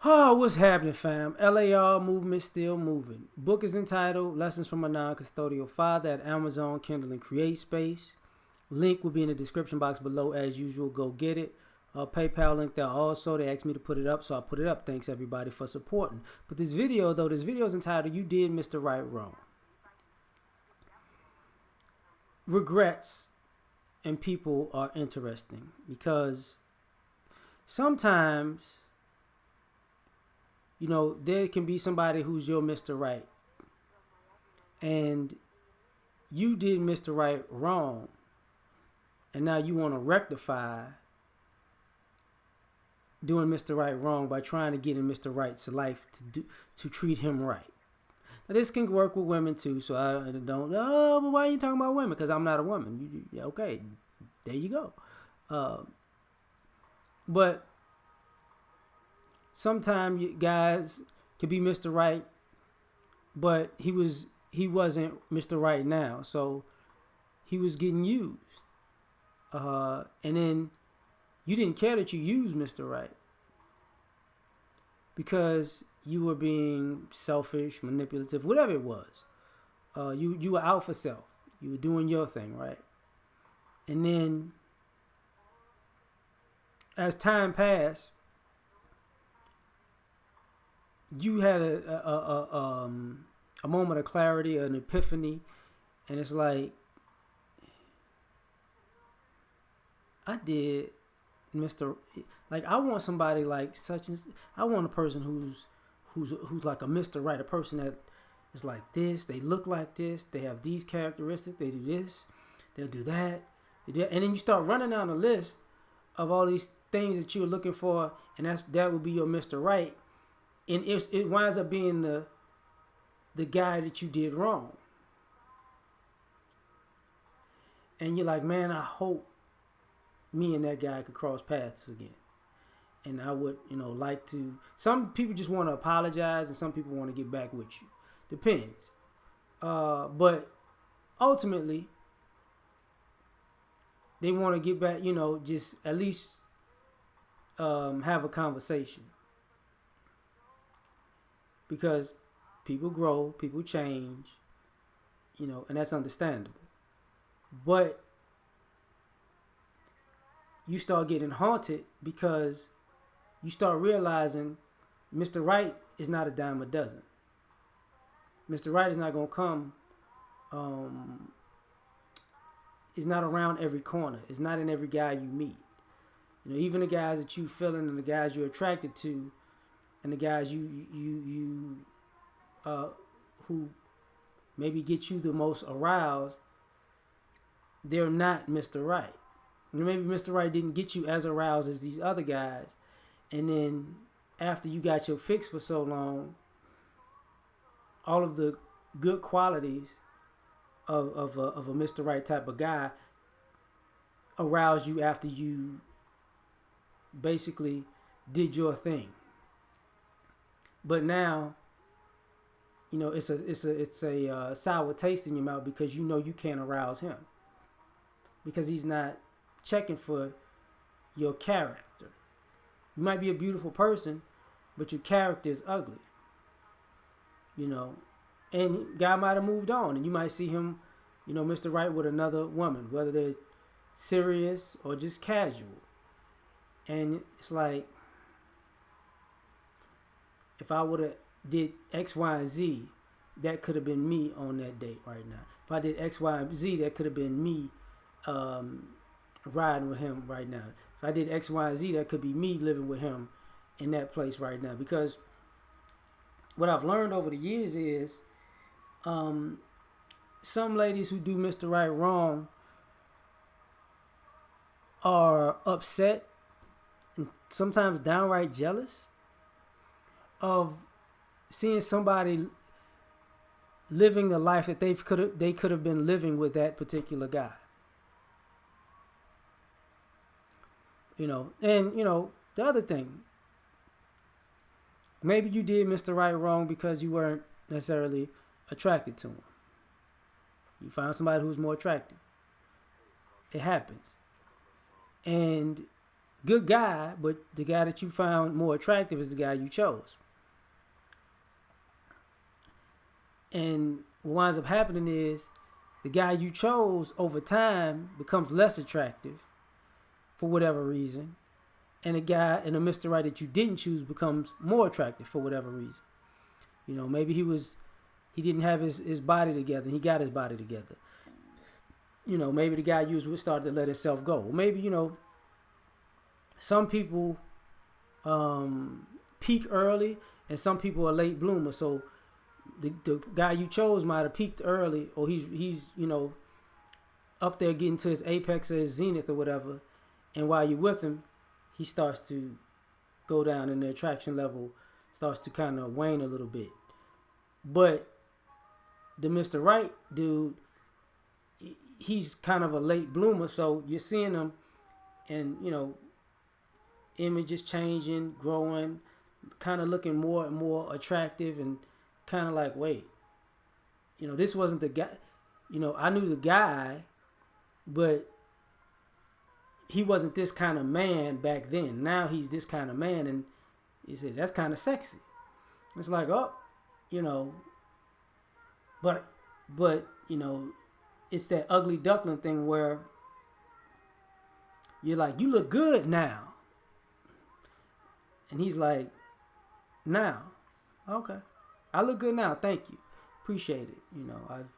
Oh, what's happening, fam? L.A.R. movement still moving. Book is entitled Lessons from a Non-Custodial Father at Amazon, Kindle, and Create Space. Link will be in the description box below as usual. Go get it. PayPal link there also. They asked me to put it up, so I put it up. Thanks everybody for supporting. But this video, though, this video is entitled You Did Mr. Right Wrong. Regrets and people are interesting because sometimes there can be somebody who's your Mr. Right, and you did Mr. Right wrong, and now you want to rectify doing Mr. Right wrong by trying to get in Mr. Right's life to treat him right. Now this can work with women too, so I don't. Oh, but why are you talking about women? Because I'm not a woman. Okay, there you go. But sometimes guys can be Mr. Right, but he wasn't Mr. Right now, so he was getting used. And then you didn't care that you used Mr. Right because you were being selfish, manipulative, whatever it was. You were out for self. You were doing your thing, right? And then as time passed, you had a moment of clarity, an epiphany, and it's like, I did Mr. Like, I want somebody like such and I want a person who's like a Mr. Right, a person that is like this, they look like this, they have these characteristics, they do this, they'll do that, and then you start running down a list of all these things that you're looking for, and that would be your Mr. Right. And it winds up being the guy that you did wrong. And you're like, man, I hope me and that guy could cross paths again. And I would, like to. Some people just want to apologize, and some people want to get back with you. Depends. But ultimately, they want to get back, just at least have a conversation. Because people grow, people change, and that's understandable. But you start getting haunted because you start realizing Mr. Right is not a dime a dozen. Mr. Right is not going to come. It's not around every corner. It's not in every guy you meet. Even the guys that you feeling and the guys you're attracted to, and the guys you who maybe get you the most aroused, they're not Mr. Right. Maybe Mr. Right didn't get you as aroused as these other guys, and then after you got your fix for so long, all of the good qualities of a Mr. Right type of guy aroused you after you basically did your thing. But now, it's a sour taste in your mouth because you can't arouse him because he's not checking for your character. You might be a beautiful person, but your character is ugly. And guy might have moved on, and you might see him, Mr. Right with another woman, whether they're serious or just casual. And it's like, if I would have did X, Y, and Z, that could have been me on that date right now. If I did X, Y, and Z, that could have been me riding with him right now. If I did X, Y, and Z, that could be me living with him in that place right now. Because what I've learned over the years is some ladies who do Mr. Right wrong are upset and sometimes downright jealous of seeing somebody living the life that they could have been living with that particular guy. And the other thing, maybe you did Mr. Right wrong because you weren't necessarily attracted to him. You found somebody who's more attractive. It happens. And good guy, but the guy that you found more attractive is the guy you chose. And what winds up happening is the guy you chose over time becomes less attractive for whatever reason, and the Mr. Right that you didn't choose becomes more attractive for whatever reason. Maybe he didn't have his body together, and he got his body together. Maybe the guy you was with started to let himself go. Maybe some people peak early, and some people are late bloomers. So the guy you chose might have peaked early, or he's up there getting to his apex or his zenith or whatever, and while you're with him, he starts to go down, and the attraction level starts to kind of wane a little bit. But the Mr. Right dude, he's kind of a late bloomer, so you're seeing him, and image is changing, growing, kind of looking more and more attractive, and kind of like, wait, this wasn't the guy. I knew the guy, but he wasn't this kind of man back then. Now he's this kind of man, and he said that's kind of sexy. It's like, oh, but it's that ugly duckling thing where you're like, you look good now, and he's like, now, okay, I look good now, thank you, appreciate it. I've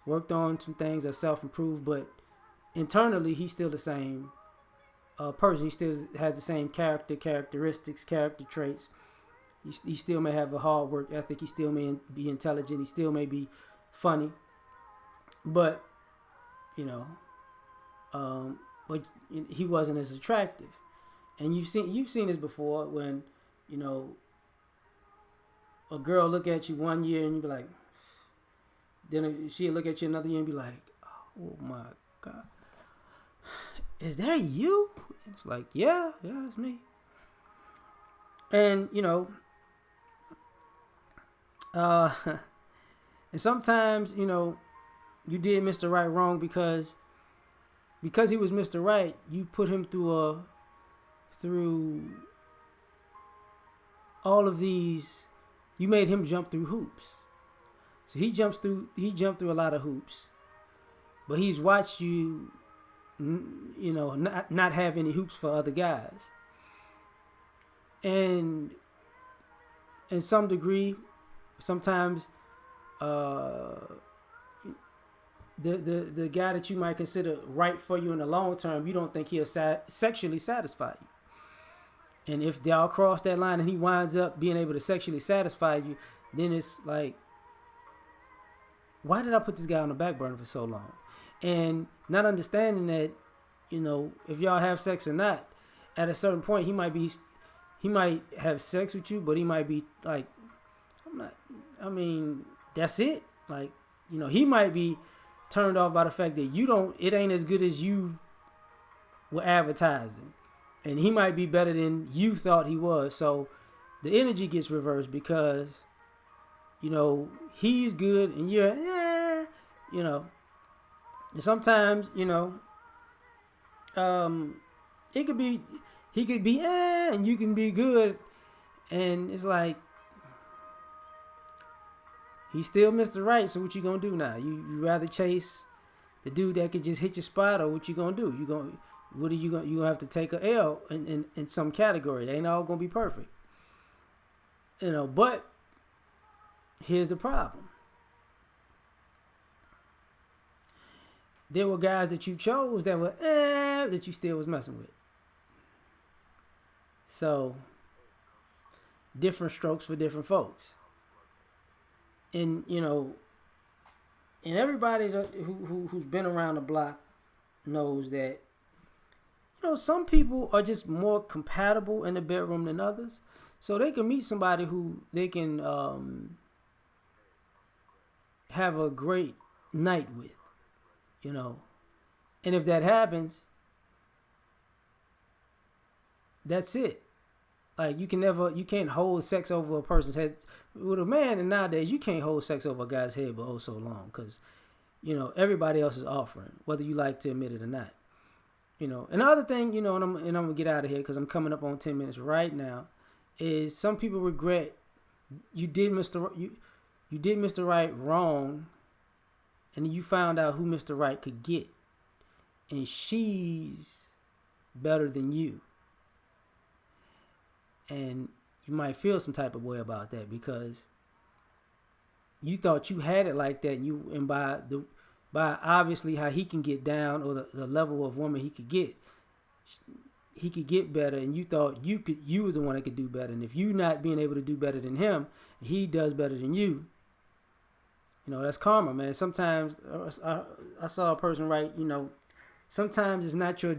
worked on some things, I've self-improved, but internally he's still the same person. He still has the same characteristics, character traits. He still may have a hard work ethic. He still may be intelligent. He still may be funny, but but he wasn't as attractive. And you've seen this before when a girl look at you one year and you be like, then she'll look at you another year and be like, oh my God, is that you? It's like, yeah, it's me. And and sometimes you did Mr. Right wrong because he was Mr. Right. You put him through all of these. You made him jump through hoops. So he jumped through a lot of hoops, but he's watched you, not have any hoops for other guys. And in some degree, sometimes the guy that you might consider right for you in the long term, you don't think he'll sexually satisfy you. And if y'all cross that line and he winds up being able to sexually satisfy you, then it's like, why did I put this guy on the back burner for so long? And not understanding that, if y'all have sex or not, at a certain point he might have sex with you, but he might be like, that's it. Like, he might be turned off by the fact that it ain't as good as you were advertising. And he might be better than you thought he was. So the energy gets reversed because, he's good and you're, and sometimes, it could be, he could be, and you can be good. And it's like, he's still Mr. Right. So what you gonna do now? You rather chase the dude that could just hit your spot, or what you gonna do? You gonna have to take a L in some category. They ain't all gonna be perfect. But here's the problem. There were guys that you chose that were that you still was messing with. So different strokes for different folks. And and everybody who's been around the block knows that some people are just more compatible in the bedroom than others. So they can meet somebody who they can have a great night with, And if that happens, that's it. Like, you can't hold sex over a person's head. With a man, and nowadays, you can't hold sex over a guy's head but so long because, everybody else is offering, whether you like to admit it or not. And the other thing, and I'm gonna get out of here because I'm coming up on 10 minutes right now, is some people regret you did you did Mr. Right wrong, and you found out who Mr. Right could get, and she's better than you, and you might feel some type of way about that because you thought you had it like that, and by obviously how he can get down, or the level of woman he could get better, and you thought you were the one that could do better. And if you not being able to do better than him, he does better than you. That's karma, man. Sometimes I saw a person write, sometimes it's not you're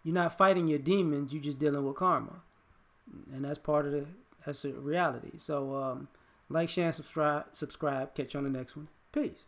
not fighting your demons, you're just dealing with karma, and that's a reality. So like, share, and subscribe. Catch you on the next one. Peace.